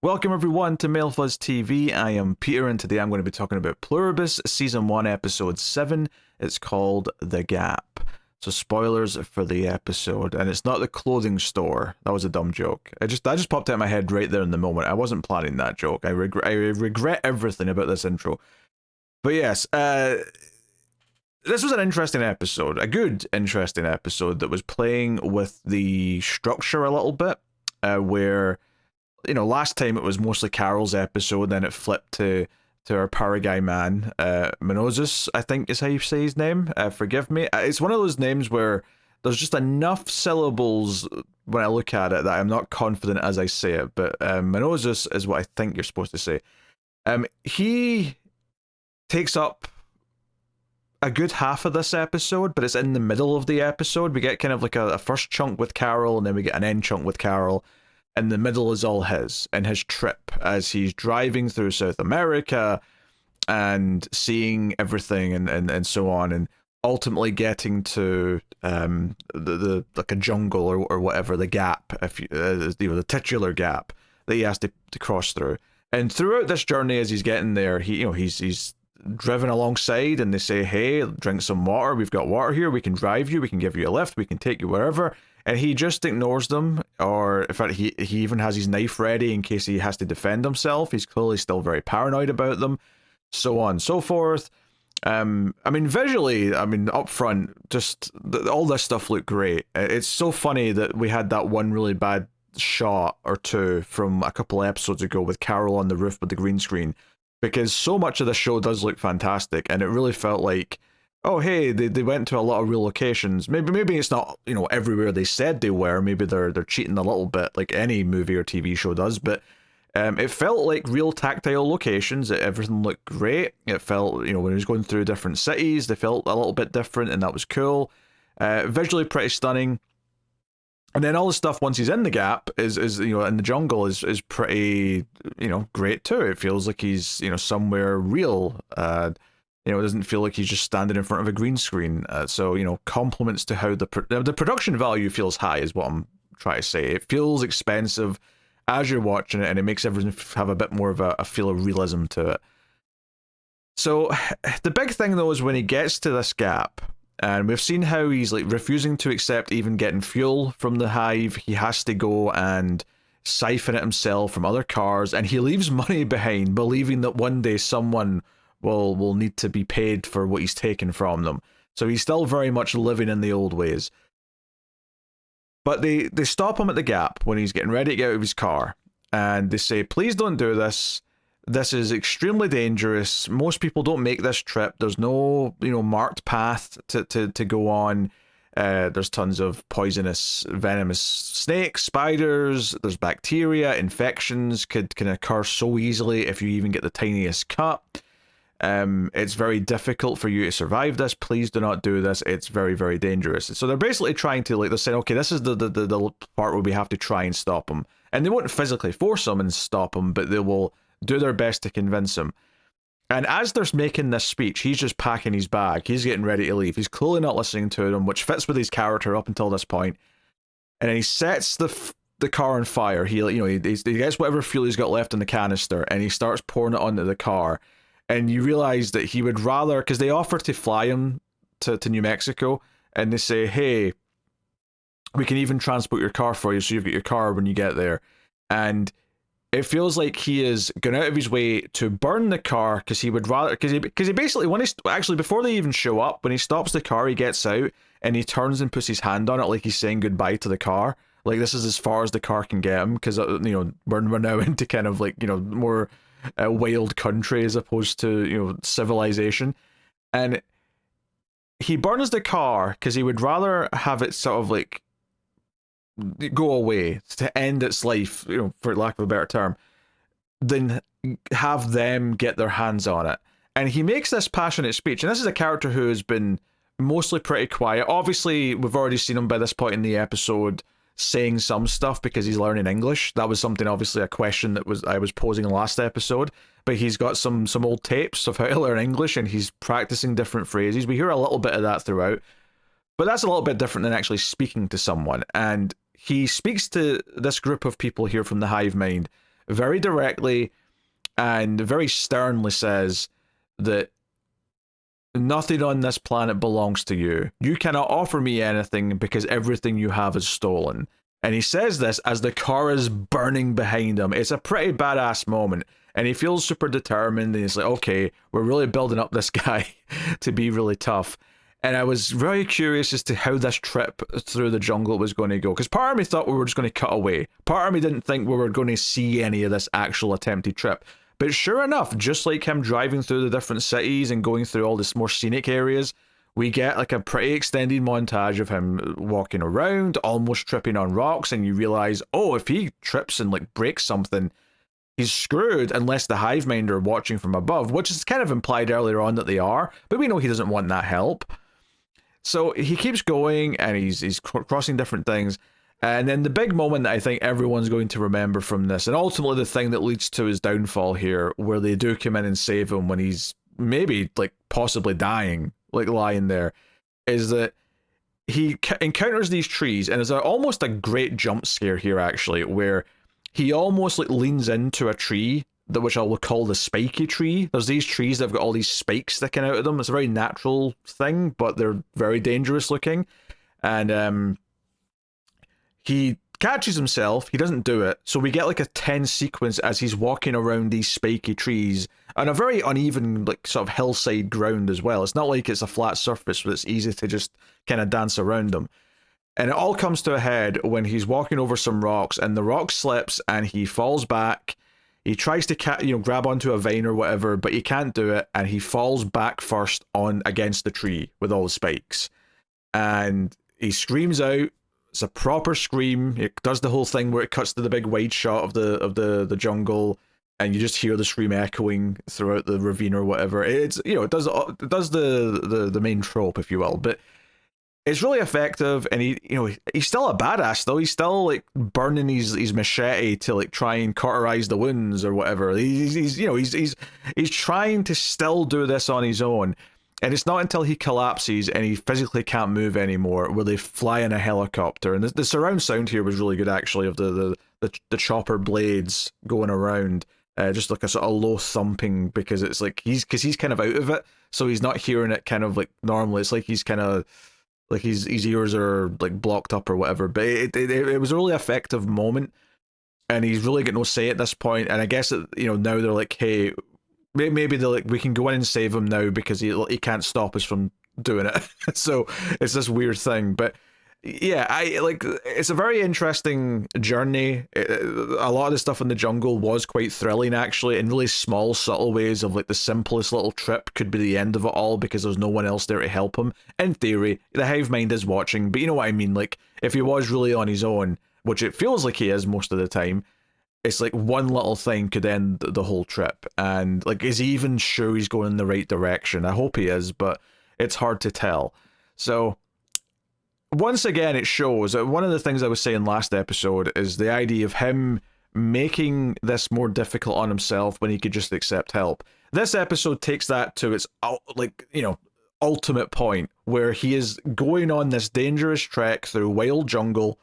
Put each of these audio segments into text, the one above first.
Welcome everyone to Mail Fuzz TV. I am Peter and today I'm going to be talking about Pluribus Season 1 Episode 7. It's called The Gap. So spoilers for the episode, and it's not the clothing store. That was a dumb joke. That just popped out of my head right there in the moment. I wasn't planning that joke. I regret everything about this intro. But yes, this was an interesting episode. A good, interesting episode that was playing with the structure a little bit, where last time it was mostly Carol's episode, then it flipped to our power guy man, Minos, I think is how you say his name. Forgive me. It's one of those names where there's just enough syllables when I look at it that I'm not confident as I say it, but Minos is what I think you're supposed to say. He takes up a good half of this episode, but it's in the middle of the episode. We get kind of like a first chunk with Carol, and then we get an end chunk with Carol. And the middle is all his, and his trip as he's driving through South America and seeing everything and so on, and ultimately getting to the like a jungle or whatever, the gap, if you, the titular gap that he has to cross through. And throughout this journey, as he's getting there, he's driven alongside, and they say, "Hey, drink some water. We've got water here. We can drive you. We can give you a lift. We can take you wherever." And he just ignores them, or in fact, he even has his knife ready in case he has to defend himself. He's clearly still very paranoid about them, so on and so forth. Visually, up front, just all this stuff looked great. It's so funny that we had that one really bad shot or two from a couple of episodes ago with Carol on the roof with the green screen, because so much of the show does look fantastic, and it really felt like, oh hey, they went to a lot of real locations. Maybe it's not everywhere they said they were. Maybe they're cheating a little bit, like any movie or TV show does. But it felt like real tactile locations. Everything looked great. It felt when he was going through different cities, they felt a little bit different, and that was cool. Visually pretty stunning. And then all the stuff once he's in the gap is in the jungle is pretty great too. It feels like he's somewhere real. It doesn't feel like he's just standing in front of a green screen. So, compliments to how the production value feels high is what I'm trying to say. It feels expensive as you're watching it, and it makes everything have a bit more of a feel of realism to it. So, the big thing, though, is when he gets to this gap, and we've seen how he's like refusing to accept even getting fuel from the hive. He has to go and siphon it himself from other cars, and he leaves money behind, believing that one day someone will need to be paid for what he's taken from them. So he's still very much living in the old ways. But they stop him at the gap when he's getting ready to get out of his car, and they say, "Please don't do this. This is extremely dangerous. Most people don't make this trip. There's no marked path to go on. There's tons of poisonous, venomous snakes, spiders. There's bacteria. Infections can occur so easily if you even get the tiniest cut. It's very difficult for you to survive this. Please do not do this. It's very, very dangerous." So they're basically trying to, they're saying, okay, this is the part where we have to try and stop him. And they won't physically force him and stop him, but they will do their best to convince him. And as they're making this speech, he's just packing his bag. He's getting ready to leave. He's clearly not listening to them, which fits with his character up until this point. And then he sets the car on fire. He gets whatever fuel he's got left in the canister, and he starts pouring it onto the car. And you realize that he would rather, because they offer to fly him to New Mexico, and they say, "Hey, we can even transport your car for you, so you've got your car when you get there." And it feels like he is going out of his way to burn the car, because he would rather, because he basically, before they even show up, when he stops the car, he gets out and he turns and puts his hand on it like he's saying goodbye to the car. Like, this is as far as the car can get him, because we're now into kind of more a wild country as opposed to civilization. And he burns the car because he would rather have it sort of go away, to end its life, for lack of a better term, than have them get their hands on it. And he makes this passionate speech, and this is a character who has been mostly pretty quiet. Obviously, we've already seen him by this point in the episode saying some stuff because he's learning English. That was something, obviously, a question that I was posing in the last episode. But he's got some old tapes of how to learn English, and he's practicing different phrases. We hear a little bit of that throughout, but that's a little bit different than actually speaking to someone. And he speaks to this group of people here from the hive mind very directly and very sternly says that nothing on this planet belongs to you. You cannot offer me anything because everything you have is stolen. And he says this as the car is burning behind him. It's a pretty badass moment. And he feels super determined. And he's like, okay, we're really building up this guy to be really tough. And I was very curious as to how this trip through the jungle was going to go. Because part of me thought we were just going to cut away. Part of me didn't think we were going to see any of this actual attempted trip. But sure enough, just like him driving through the different cities and going through all this more scenic areas, we get like a pretty extended montage of him walking around, almost tripping on rocks, and you realize, oh, if he trips and like breaks something, he's screwed unless the hive mind are watching from above, which is kind of implied earlier on that they are, but we know he doesn't want that help. So he keeps going and he's crossing different things. And then the big moment that I think everyone's going to remember from this, and ultimately the thing that leads to his downfall here, where they do come in and save him when he's maybe like possibly dying, like lying there, is that he encounters these trees, and there's almost a great jump scare here actually, where he almost like leans into a tree, which I will call the spiky tree. There's these trees that have got all these spikes sticking out of them. It's a very natural thing, but they're very dangerous looking. And he catches himself, he doesn't do it, so we get like a tense sequence as he's walking around these spiky trees on a very uneven, like sort of hillside ground as well. It's not like it's a flat surface where it's easy to just kind of dance around them. And it all comes to a head when he's walking over some rocks and the rock slips and he falls back. He tries to grab onto a vine or whatever, but he can't do it, and he falls back first on against the tree with all the spikes. And he screams out. It's a proper scream. It does the whole thing where it cuts to the big wide shot of the jungle, and you just hear the scream echoing throughout the ravine or whatever. It's it does the main trope, if you will, but it's really effective. And he's still a badass though. He's still like burning his machete to like try and cauterize the wounds or whatever. He's trying to still do this on his own. And it's not until he collapses and he physically can't move anymore where they fly in a helicopter. And the surround sound here was really good, actually, of the chopper blades going around. Just like a sort of low thumping, because it's like he's kind of out of it, so he's not hearing it kind of like normally. It's like he's kind of like his ears are like blocked up or whatever. But it was a really effective moment, and he's really got no say at this point. And I guess that, now they're like, hey, maybe they're like, we can go in and save him now because he can't stop us from doing it. So it's this weird thing. But yeah, it's a very interesting journey. A lot of the stuff in the jungle was quite thrilling, actually, in really small, subtle ways of like the simplest little trip could be the end of it all because there's no one else there to help him. In theory, the hive mind is watching, but you know what I mean? Like, if he was really on his own, which it feels like he is most of the time, it's like one little thing could end the whole trip. And like, is he even sure he's going in the right direction? I hope he is, but it's hard to tell. So once again, it shows that one of the things I was saying last episode is the idea of him making this more difficult on himself when he could just accept help. This episode takes that to its ultimate point, where he is going on this dangerous trek through wild jungle,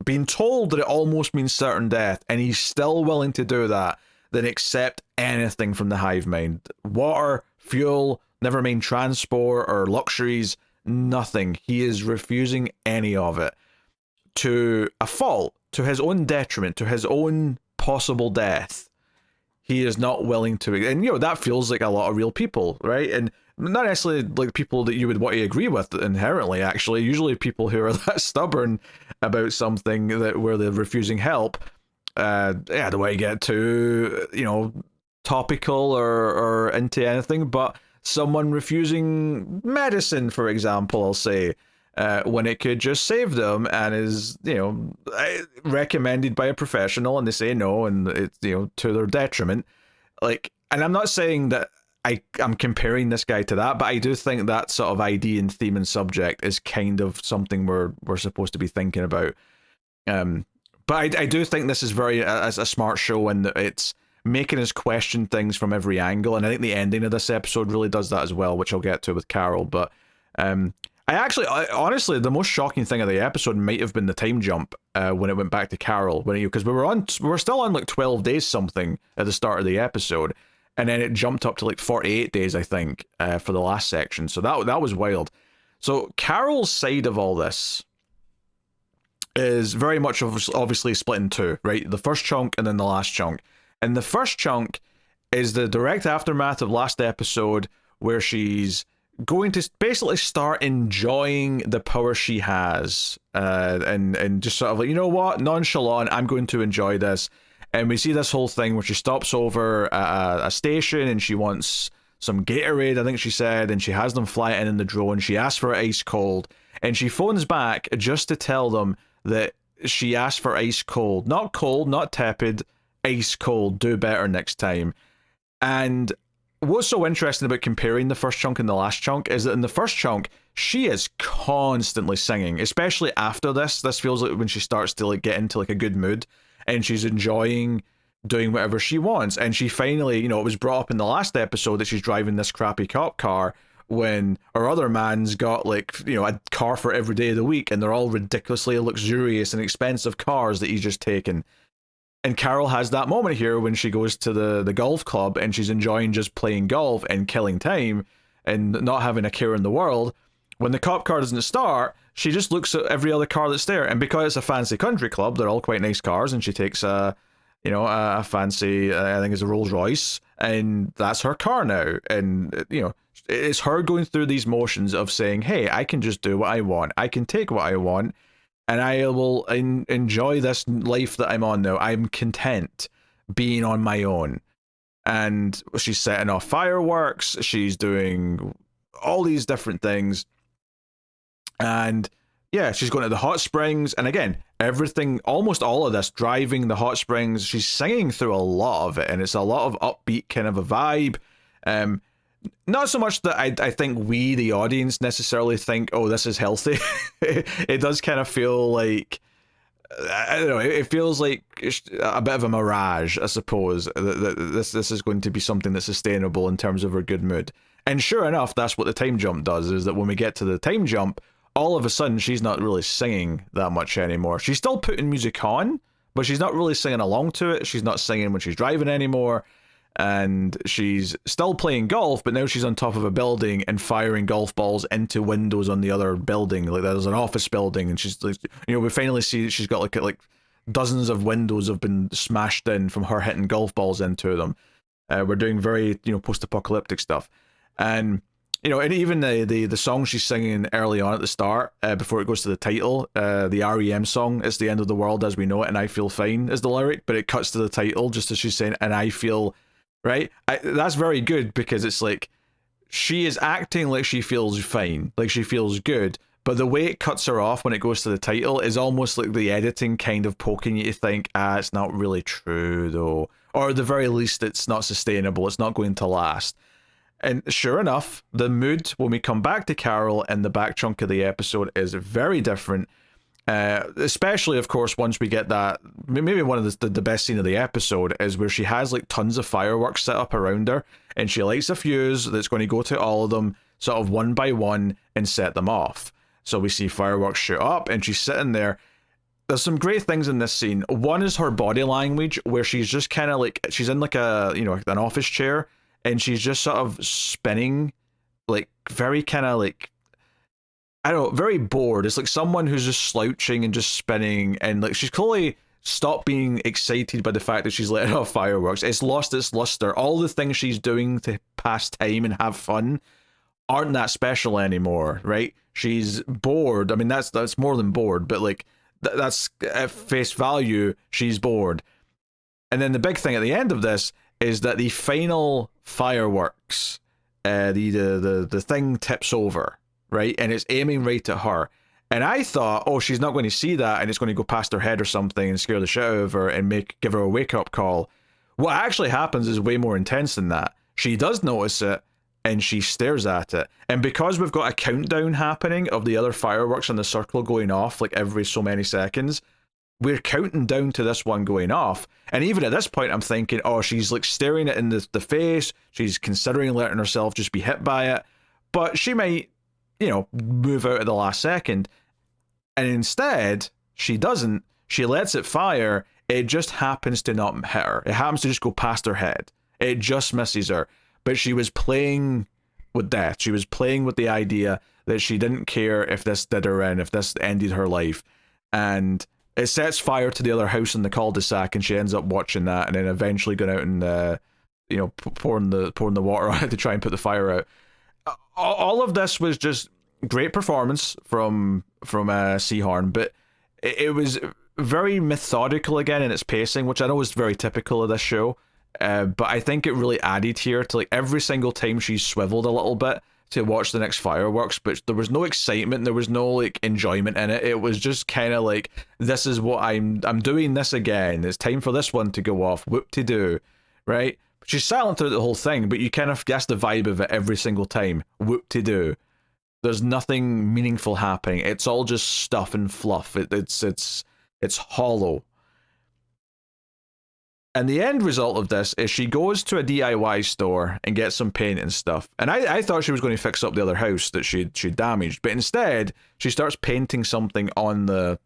being told that it almost means certain death, and he's still willing to do that, then accept anything from the hive mind. Water, fuel, never mind transport or luxuries, nothing. He is refusing any of it. To a fault, to his own detriment, to his own possible death. He is not willing to, and that feels like a lot of real people, right? And not necessarily like people that you would want to agree with inherently, actually. Usually people who are that stubborn about something where they're refusing help. I don't want to get too, topical or into anything, but someone refusing medicine, for example, I'll say, when it could just save them and is, recommended by a professional, and they say no, and it's, to their detriment. Like, and I'm not saying that I'm comparing this guy to that, but I do think that sort of idea and theme and subject is kind of something we're supposed to be thinking about. But I do think this is very a smart show, and it's making us question things from every angle, and I think the ending of this episode really does that as well, which I'll get to with Carol. But Honestly, the most shocking thing of the episode might have been the time jump when it went back to Carol, because we were still on like 12 days something at the start of the episode, and then it jumped up to like 48 days, I think, for the last section. So that was wild. So Carol's side of all this is very much obviously split in two, right? The first chunk and then the last chunk. And the first chunk is the direct aftermath of last episode, where she's going to basically start enjoying the power she has, and just sort of like, you know what, nonchalant, I'm going to enjoy this. And we see this whole thing where she stops over a station and she wants some Gatorade, I think she said, and she has them fly it in the drone. She asks for ice cold, and she phones back just to tell them that she asked for ice cold, not tepid, ice cold. Do better next time. And what's so interesting about comparing the first chunk and the last chunk is that in the first chunk, she is constantly singing, especially after this. This feels like when she starts to like get into like a good mood, and she's enjoying doing whatever she wants. And she finally, it was brought up in the last episode that she's driving this crappy cop car when her other man's got like, a car for every day of the week, and they're all ridiculously luxurious and expensive cars that he's just taken. And Carol has that moment here when she goes to the golf club and she's enjoying just playing golf and killing time and not having a care in the world. When the cop car doesn't start, she just looks at every other car that's there. And because it's a fancy country club, they're all quite nice cars, and she takes a fancy, I think it's a Rolls Royce, and that's her car now. And, it's her going through these motions of saying, hey, I can just do what I want. I can take what I want, and I will enjoy this life that I'm on now. I'm content being on my own. And she's setting off fireworks. She's doing all these different things. And yeah, she's going to the hot springs. And again, everything, almost all of this, driving the hot springs, she's singing through a lot of it. And it's a lot of upbeat kind of a vibe. Not so much that I think we, the audience, necessarily think, oh, this is healthy. It does kind of feel like, I don't know, it feels like a bit of a mirage, I suppose. This is going to be something that's sustainable in terms of her good mood. And sure enough, that's what the time jump does, is that when we get to the time jump, all of a sudden she's not really singing that much anymore. She's still putting music on, but she's not really singing along to it. She's not singing when she's driving anymore. And she's still playing golf, but now she's on top of a building and firing golf balls into windows on the other building. Like, there's an office building, and she's like, we finally see that she's got like dozens of windows have been smashed in from her hitting golf balls into them. We're doing very, post-apocalyptic stuff. And, and even the song she's singing early on at the start, before it goes to the title, the REM song, It's the End of the World as We Know It and I Feel Fine, is the lyric, but it cuts to the title just as she's saying, and I feel... Right? That's very good, because it's like she is acting like she feels fine, like she feels good, but the way it cuts her off when it goes to the title is almost like the editing kind of poking you to think, it's not really true though, or at the very least it's not sustainable, it's not going to last. And sure enough, the mood when we come back to Carol in the back chunk of the episode is very different. Especially, of course, once we get that, maybe one of the best scene of the episode is where she has like tons of fireworks set up around her, and she lights a fuse that's going to go to all of them sort of one by one and set them off. So we see fireworks shoot up, and she's sitting there. There's some great things in this scene. One is her body language, where she's just kind of like, she's in like a, an office chair, and she's just sort of spinning, like very kind of like, I don't know, very bored. It's like someone who's just slouching and just spinning, and like she's clearly stopped being excited by the fact that she's letting off fireworks. It's lost its luster. All the things she's doing to pass time and have fun aren't that special anymore, right? She's bored. I mean, that's more than bored, but like that's at face value, she's bored. And then the big thing at the end of this is that the final fireworks, the thing tips over. Right, and it's aiming right at her, and I thought, oh, she's not going to see that, and it's going to go past her head or something and scare the shit out of her and give her a wake up call. What actually happens is way more intense than that. She does notice it, and she stares at it, and because we've got a countdown happening of the other fireworks in the circle going off like every so many seconds, we're counting down to this one going off. And even at this point, I'm thinking, oh, she's like staring it in the face. She's considering letting herself just be hit by it, but she might move out at the last second. And instead, she doesn't. She lets it fire. It just happens to not hit her. It happens to just go past her head. It just misses her. But she was playing with death. She was playing with the idea that she didn't care if this did her in, if this ended her life. And it sets fire to the other house in the cul-de-sac, and she ends up watching that, and then eventually going out and pouring the water on it to try and put the fire out. All of this was just great performance from Seehorn, but it was very methodical again in its pacing, which I know is very typical of this show. But I think it really added here to, like, every single time she swiveled a little bit to watch the next fireworks, but there was no excitement, there was no like enjoyment in it. It was just kind of like, this is what I'm doing this again. It's time for this one to go off. Whoop-de-doo, right? She's silent throughout the whole thing, but you kind of guess the vibe of it every single time. Whoop-de-doo. There's nothing meaningful happening. It's all just stuff and fluff. It's hollow. And the end result of this is she goes to a DIY store and gets some paint and stuff. And I thought she was going to fix up the other house that she damaged, but instead she starts painting something on the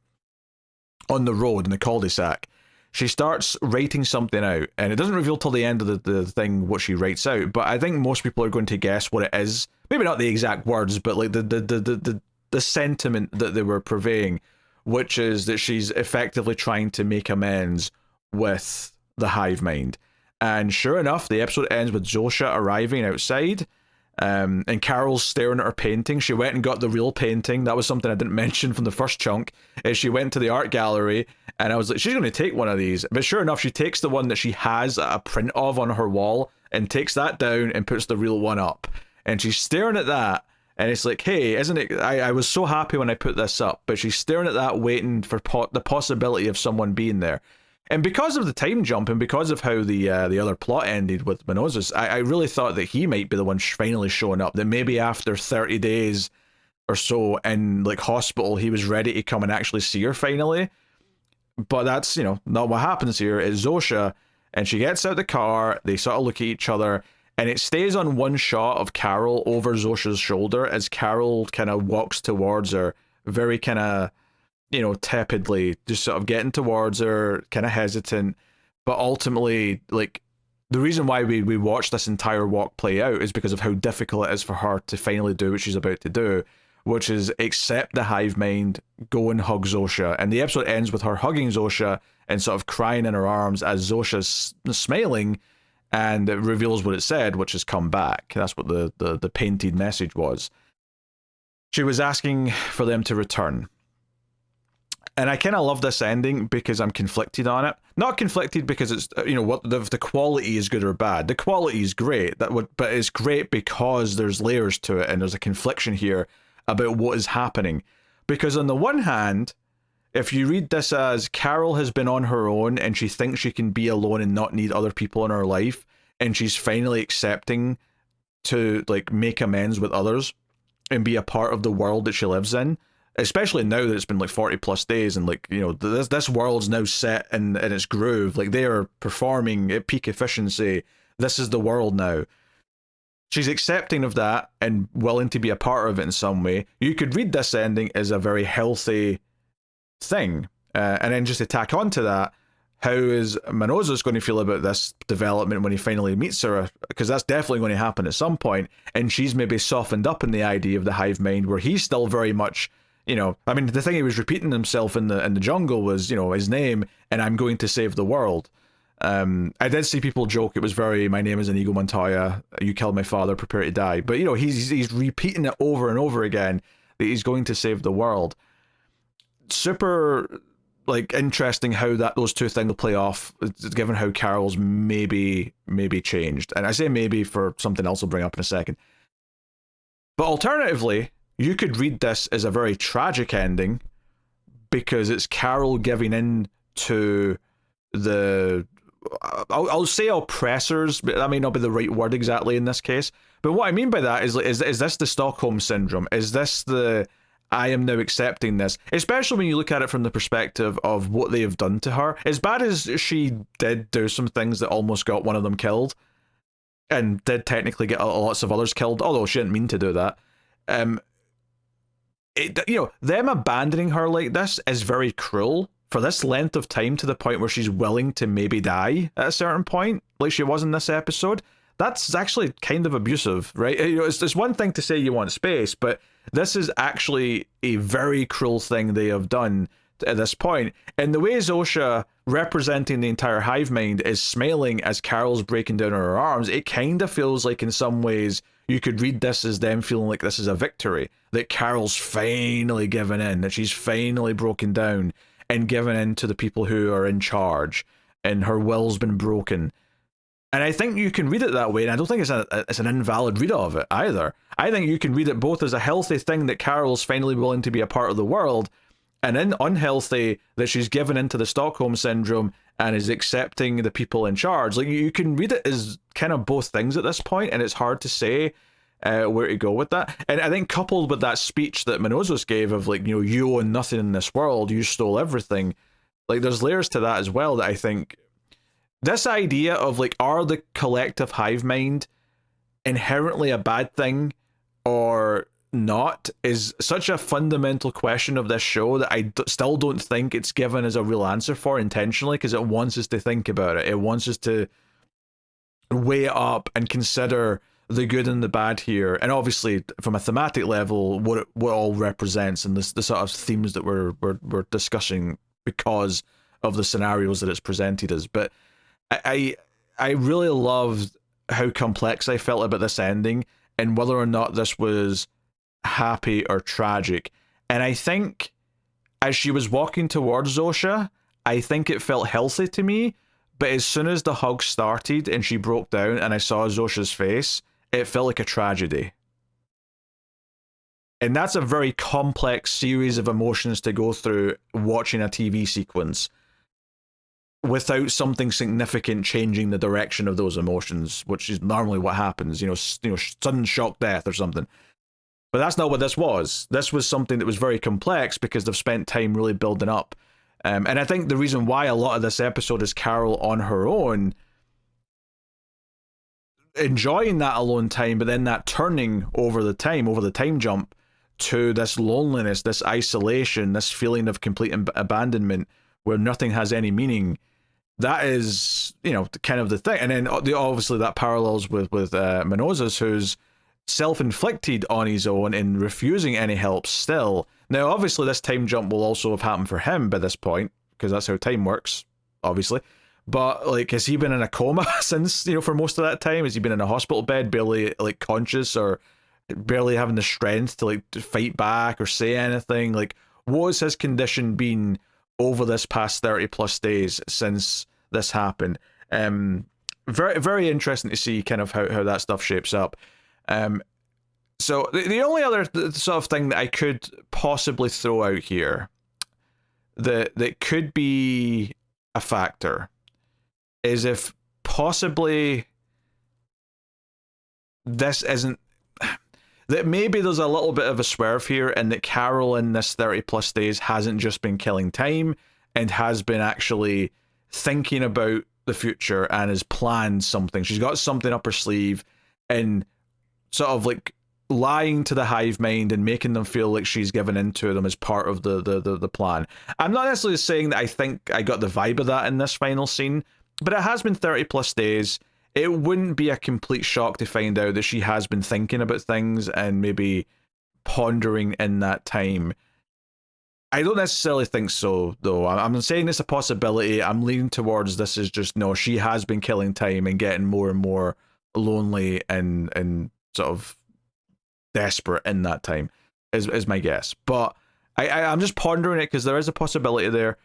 road in the cul-de-sac. She starts writing something out, and it doesn't reveal till the end of the thing what she writes out. But I think most people are going to guess what it is. Maybe not the exact words, but like the sentiment that they were purveying, which is that she's effectively trying to make amends with the hive mind. And sure enough, the episode ends with Zosha arriving outside, and Carol's staring at her painting. She went and got the real painting. That was something I didn't mention from the first chunk, is she went to the art gallery, and I was like, she's going to take one of these. But sure enough, she takes the one that she has a print of on her wall and takes that down and puts the real one up. And she's staring at that, and it's like, hey, isn't it, I was so happy when I put this up. But she's staring at that, waiting for the possibility of someone being there. And because of the time jump, and because of how the other plot ended with Minos, I really thought that he might be the one finally showing up. That maybe after 30 days or so in like hospital, he was ready to come and actually see her finally. But that's, not what happens here. It's Zosha, and she gets out the car, they sort of look at each other, and it stays on one shot of Carol over Zosha's shoulder as Carol kind of walks towards her, very kind of, tepidly, just sort of getting towards her, kind of hesitant. But ultimately, like, the reason why we watch this entire walk play out is because of how difficult it is for her to finally do what she's about to do, which is accept the hive mind, go and hug Zosha. And the episode ends with her hugging Zosha and sort of crying in her arms as Zosha's smiling, and it reveals what it said, which is come back. That's what the painted message was. She was asking for them to return. And I kind of love this ending because I'm conflicted on it. Not conflicted because it's, what the quality is good or bad. The quality is great, but it's great because there's layers to it, and there's a confliction here about what is happening. Because on the one hand, if you read this as Carol has been on her own and she thinks she can be alone and not need other people in her life, and she's finally accepting to like make amends with others and be a part of the world that she lives in, especially now that it's been like 40 plus days, and like, this world's now set in its groove. Like, they are performing at peak efficiency. This is the world now. She's accepting of that and willing to be a part of it in some way. You could read this ending as a very healthy thing. And then just to tack onto that, how is Minos going to feel about this development when he finally meets her? Because that's definitely going to happen at some point. And she's maybe softened up in the idea of the hive mind, where he's still very much, I mean, the thing he was repeating himself in the jungle was, his name, and I'm going to save the world. I did see people joke it was very, my name is Inigo Montoya, you killed my father, prepare to die. But, he's repeating it over and over again, that he's going to save the world. Super, like, interesting how those two things will play off, given how Carol's maybe changed. And I say maybe for something else I'll bring up in a second. But alternatively, you could read this as a very tragic ending, because it's Carol giving in to the, I'll say oppressors, but that may not be the right word exactly in this case. But what I mean by that is this the Stockholm Syndrome? Is this the, I am now accepting this? Especially when you look at it from the perspective of what they have done to her. As bad as she did do some things that almost got one of them killed, and did technically get lots of others killed, although she didn't mean to do that. them abandoning her like this is very cruel for this length of time, to the point where she's willing to maybe die at a certain point, like she was in this episode. That's actually kind of abusive, right? It's one thing to say you want space, but this is actually a very cruel thing they have done at this point. And the way Zosha, representing the entire hive mind, is smiling as Carol's breaking down on her arms, it kind of feels like in some ways you could read this as them feeling like this is a victory, that Carol's finally given in, that she's finally broken down and given in to the people who are in charge, and her will's been broken. And I think you can read it that way, and I don't think it's an invalid read of it either. I think you can read it both as a healthy thing that Carol's finally willing to be a part of the world, and unhealthy that she's given into the Stockholm Syndrome and is accepting the people in charge. Like, you can read it as kind of both things at this point, and it's hard to say where to go with that. And I think coupled with that speech that Minos gave of, like, you own nothing in this world, you stole everything, like, there's layers to that as well, that I think this idea of, like, are the collective hive mind inherently a bad thing or not, is such a fundamental question of this show that I still don't think it's given as a real answer for intentionally, because it wants us to think about it. It wants us to weigh it up and consider the good and the bad here, and obviously from a thematic level what it all represents, and the sort of themes that we're discussing because of the scenarios that it's presented as. But I really loved how complex I felt about this ending, and whether or not this was happy or tragic. And I think as she was walking towards Zosha, I think it felt healthy to me, but as soon as the hug started and she broke down and I saw Zosha's face, it felt like a tragedy. And that's a very complex series of emotions to go through watching a TV sequence without something significant changing the direction of those emotions, which is normally what happens, sudden shock death or something. But that's not what this was. This was something that was very complex because they've spent time really building up. And I think the reason why a lot of this episode is Carol on her own, enjoying that alone time, but then that turning over the time jump to this loneliness, this isolation, this feeling of complete abandonment where nothing has any meaning. That is, kind of the thing. And then obviously that parallels with Minos, who's self-inflicted on his own in refusing any help still. Now, obviously this time jump will also have happened for him by this point, because that's how time works, obviously. But, like, has he been in a coma since, for most of that time? Has he been in a hospital bed, barely, like, conscious, or barely having the strength to, like, to fight back or say anything? Like, what has his condition been over this past 30 plus days since this happened? Very, very interesting to see kind of how that stuff shapes up. So the only other sort of thing that I could possibly throw out here that could be a factor is if possibly this isn't, that maybe there's a little bit of a swerve here, and that Carol in this 30 plus days hasn't just been killing time and has been actually thinking about the future and has planned something. She's got something up her sleeve, and sort of like lying to the hive mind and making them feel like she's given into them as part of the plan. I'm not necessarily saying that I think I got the vibe of that in this final scene, but it has been 30 plus days. It wouldn't be a complete shock to find out that she has been thinking about things and maybe pondering in that time. I don't necessarily think so, though. I'm saying it's a possibility. I'm leaning towards this is just, no, she has been killing time and getting more and more lonely and sort of desperate in that time, is my guess. But I'm just pondering it because there is a possibility there.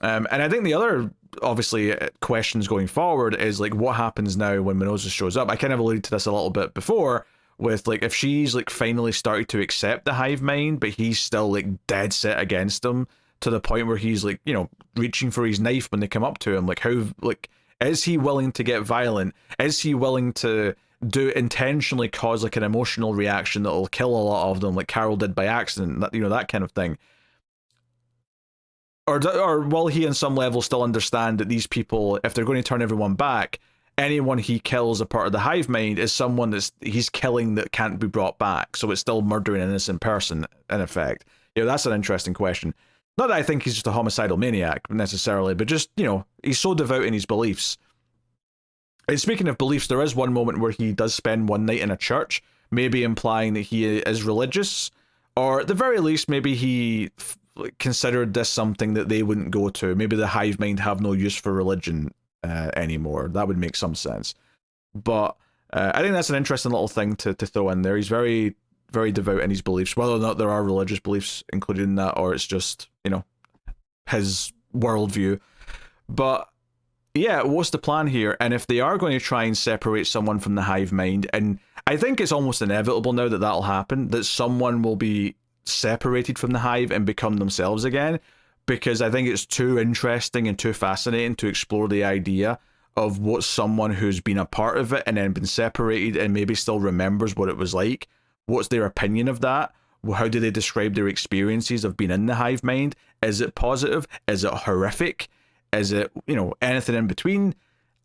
And I think the other, obviously, questions going forward is, like, what happens now when Minos shows up? I kind of alluded to this a little bit before with, like, if she's, like, finally started to accept the hive mind, but he's still, like, dead set against him to the point where he's, like, reaching for his knife when they come up to him. Like, how, like, is he willing to get violent? Is he willing to intentionally cause, like, an emotional reaction that'll kill a lot of them, like Carol did by accident, that kind of thing? Or will he, on some level, still understand that these people, if they're going to turn everyone back, anyone he kills a part of the hive mind is someone he's killing that can't be brought back. So it's still murdering an innocent person, in effect. That's an interesting question. Not that I think he's just a homicidal maniac, necessarily, but just, he's so devout in his beliefs. And speaking of beliefs, there is one moment where he does spend one night in a church, maybe implying that he is religious, or at the very least, maybe he considered this something that they wouldn't go to. Maybe the hive mind have no use for religion anymore. That would make some sense. But I think that's an interesting little thing to throw in there. He's very, very devout in his beliefs, whether or not there are religious beliefs included in that, or it's just, his worldview. But yeah, what's the plan here? And if they are going to try and separate someone from the hive mind, and I think it's almost inevitable now that that'll happen, that someone will be separated from the hive and become themselves again, because I think it's too interesting and too fascinating to explore the idea of what someone who's been a part of it and then been separated and maybe still remembers what it was like. What's their opinion of that? How do they describe their experiences of being in the hive mind? Is it positive? Is it horrific? Is it, anything in between?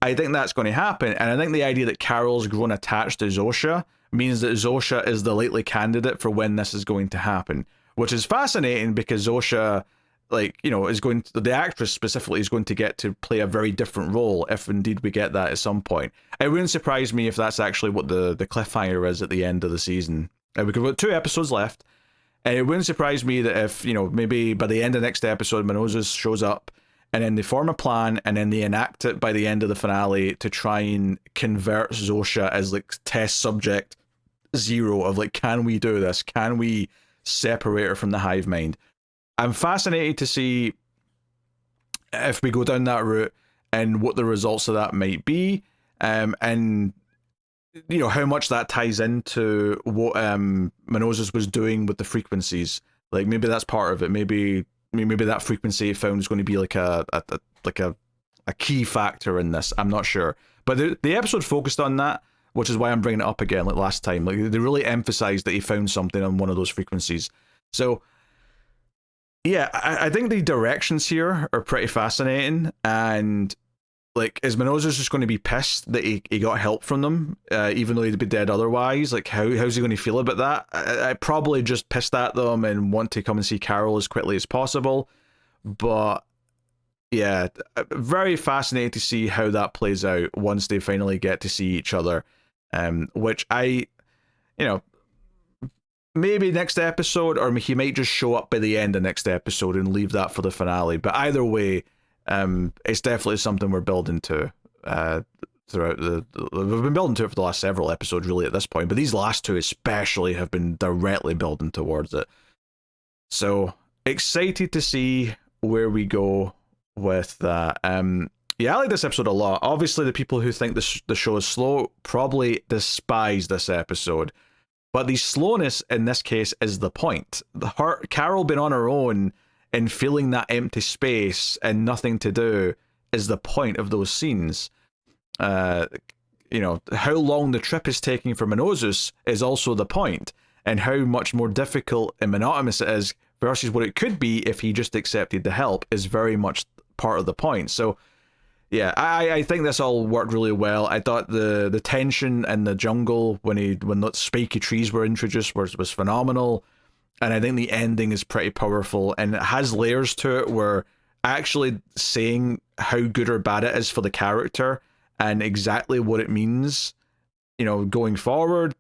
I think that's going to happen. And I think the idea that Carol's grown attached to Zosha means that Zosha is the likely candidate for when this is going to happen, which is fascinating because Zosha, the actress specifically is going to get to play a very different role if indeed we get that at some point. It wouldn't surprise me if that's actually what the cliffhanger is at the end of the season. We've got 2 episodes left, and it wouldn't surprise me that if, maybe by the end of the next episode, Minos shows up, and then they form a plan, and then they enact it by the end of the finale to try and convert Zosha as test subject 0 of can we do this? Can we separate her from the hive mind? I'm fascinated to see if we go down that route and what the results of that might be, and how much that ties into what Minos was doing with the frequencies. Maybe that's part of it. Maybe that frequency found is going to be a key factor in this. I'm not sure, but the episode focused on that, which is why I'm bringing it up again. Like last time, they really emphasized that he found something on one of those frequencies. So yeah, I think the directions here are pretty fascinating. And is Minos just going to be pissed that he got help from them, even though he'd be dead otherwise? How's he going to feel about that? I probably just pissed at them and want to come and see Carol as quickly as possible. But yeah, very fascinating to see how that plays out once they finally get to see each other. Which maybe next episode, or he might just show up by the end of next episode and leave that for the finale. But either way, it's definitely something we're building to throughout we've been building to it for the last several episodes really at this point, but these last 2 especially have been directly building towards it. So excited to see where we go with that. Yeah, I like this episode a lot. Obviously, the people who think the show is slow probably despise this episode, but the slowness in this case is the point. Carol being on her own and feeling that empty space and nothing to do is the point of those scenes. How long the trip is taking for Minos is also the point, and how much more difficult and monotonous it is versus what it could be if he just accepted the help is very much part of the point. So yeah, I think this all worked really well. I thought the tension in the jungle when the spiky trees were introduced was phenomenal. And I think the ending is pretty powerful, and it has layers to it where actually saying how good or bad it is for the character and exactly what it means, going forward.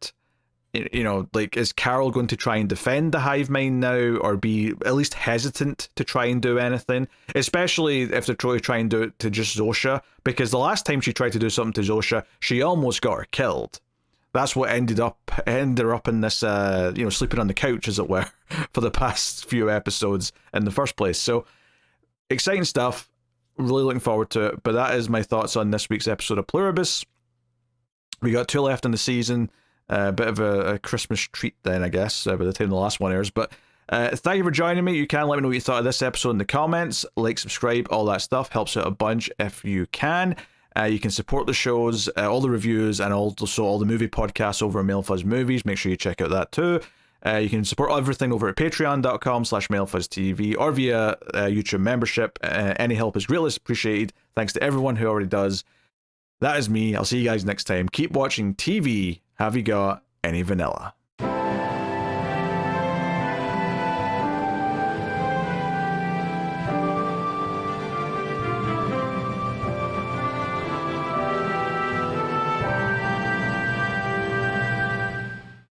Is Carol going to try and defend the hive mind now, or be at least hesitant to try and do anything? Especially if they're trying to try and do it to just Zosha, because the last time she tried to do something to Zosha, she almost got her killed. That's what ended her up in this, sleeping on the couch, as it were, for the past few episodes in the first place. So, exciting stuff. Really looking forward to it. But that is my thoughts on this week's episode of Pluribus. We got 2 left in the season. A bit of a Christmas treat then, I guess, by the time the last one airs. But thank you for joining me. You can let me know what you thought of this episode in the comments. Like, subscribe, all that stuff. Helps out a bunch if you can. You can support the shows, all the reviews, and also all the movie podcasts over at MailFuzz Movies. Make sure you check out that too. You can support everything over at patreon.com/MailFuzzTV or via YouTube membership. Any help is greatly appreciated. Thanks to everyone who already does. That is me. I'll see you guys next time. Keep watching TV. Have you got any vanilla?